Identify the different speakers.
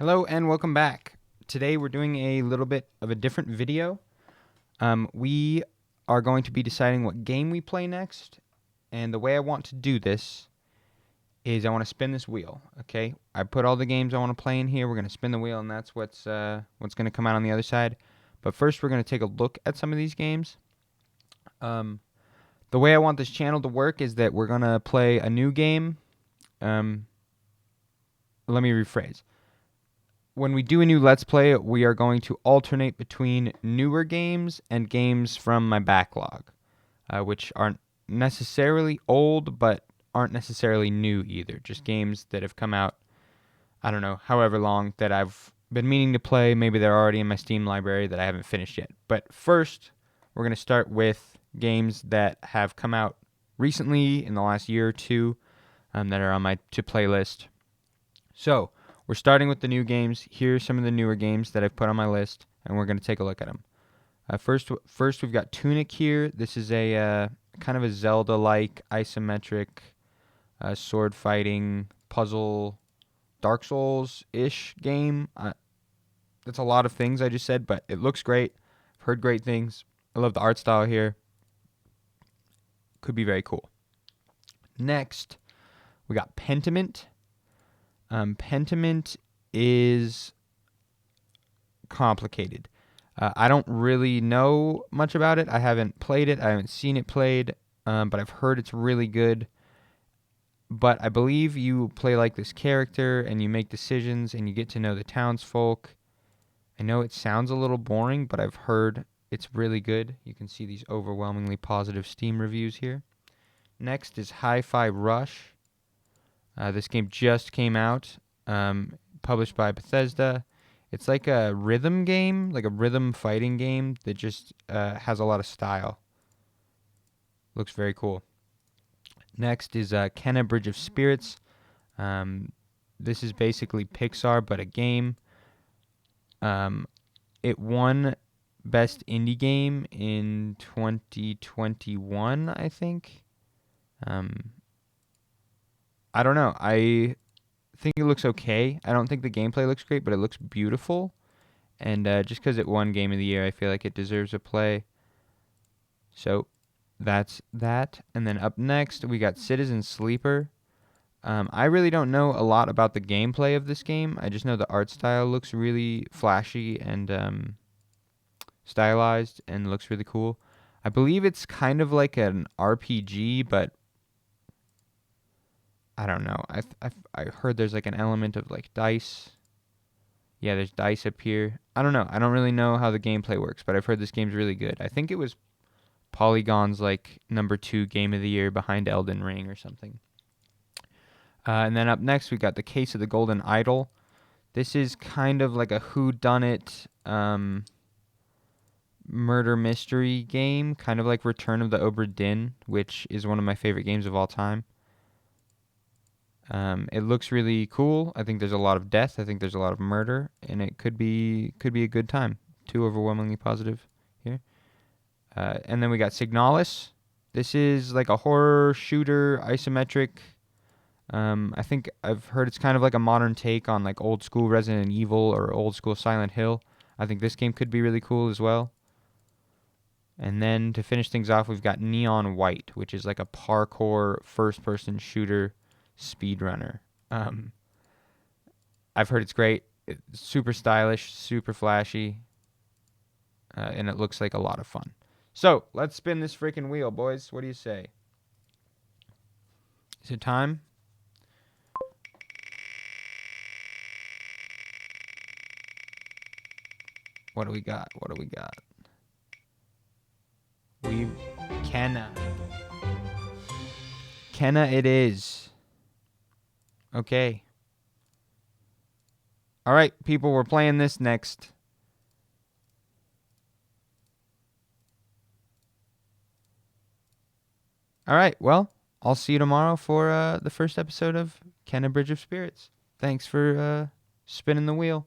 Speaker 1: Hello and welcome back. Today we're doing a little bit of a different video. We are going to be deciding what game we play next, and the way I want to do this is I want to spin this wheel. Okay, I put all the games I want to play in here. We're going to spin the wheel, and that's what's going to come out on the other side. But first, we're going to take a look at some of these games. The way I want this channel to work is that we're going to play a new game. Let me rephrase. When we do a new Let's Play, we are going to alternate between newer games and games from my backlog, which aren't necessarily old, but aren't necessarily new either. Just games that have come out, I don't know, however long, that I've been meaning to play. Maybe they're already in my Steam library that I haven't finished yet. But first, we're going to start with games that have come out recently in the last year or two that are on my to-play list. So, we're starting with the new games. Here's some of the newer games that I've put on my list, and we're going to take a look at them. First, we've got Tunic here. This is a kind of a Zelda-like isometric sword fighting puzzle, Dark Souls-ish game. That's a lot of things I just said, but it looks great. I've heard great things. I love the art style here. Could be very cool. Next, we got Pentiment. Pentiment is complicated. I don't really know much about it. I haven't played it. I haven't seen it played, but I've heard it's really good. But I believe you play like this character, and you make decisions, and you get to know the townsfolk. I know it sounds a little boring, but I've heard it's really good. You can see these overwhelmingly positive Steam reviews here. Next is Hi-Fi Rush. This game just came out, published by Bethesda. It's like a rhythm game, like a rhythm fighting game that just has a lot of style. Looks very cool. Next is Kenna Bridge of Spirits. This is basically Pixar, but a game. It won Best Indie Game in 2021, I think. I don't know. I think it looks okay. I don't think the gameplay looks great, but it looks beautiful. And just because it won Game of the Year, I feel like it deserves a play. So that's that. And then up next, we got Citizen Sleeper. I really don't know a lot about the gameplay of this game. I just know the art style looks really flashy and stylized and looks really cool. I believe it's kind of like an RPG, but I don't know. I heard there's like an element of like dice. Yeah, there's dice up here. I don't know. I don't really know how the gameplay works, but I've heard this game's really good. I think it was Polygon's like number 2 game of the year behind Elden Ring or something. And then up next we got The Case of the Golden Idol. This is kind of like a whodunit murder mystery game, kind of like Return of the Obra Dinn, which is one of my favorite games of all time. It looks really cool. I think there's a lot of death. I think there's a lot of murder, and it could be a good time. 2 overwhelmingly positive here. And then we got Signalis. This is like a horror shooter, isometric. I think I've heard it's kind of like a modern take on like old school Resident Evil or old school Silent Hill. I think this game could be really cool as well. And then to finish things off, we've got Neon White, which is like a parkour first-person shooter speedrunner. I've heard it's great. It's super stylish, super flashy, and it looks like a lot of fun. So let's spin this freaking wheel, boys. What do you say? Is it time? What do we got? What do we got? Kenna. Kenna it is. Okay. All right, people, we're playing this next. All right, well, I'll see you tomorrow for the first episode of Kenna Bridge of Spirits. Thanks for spinning the wheel.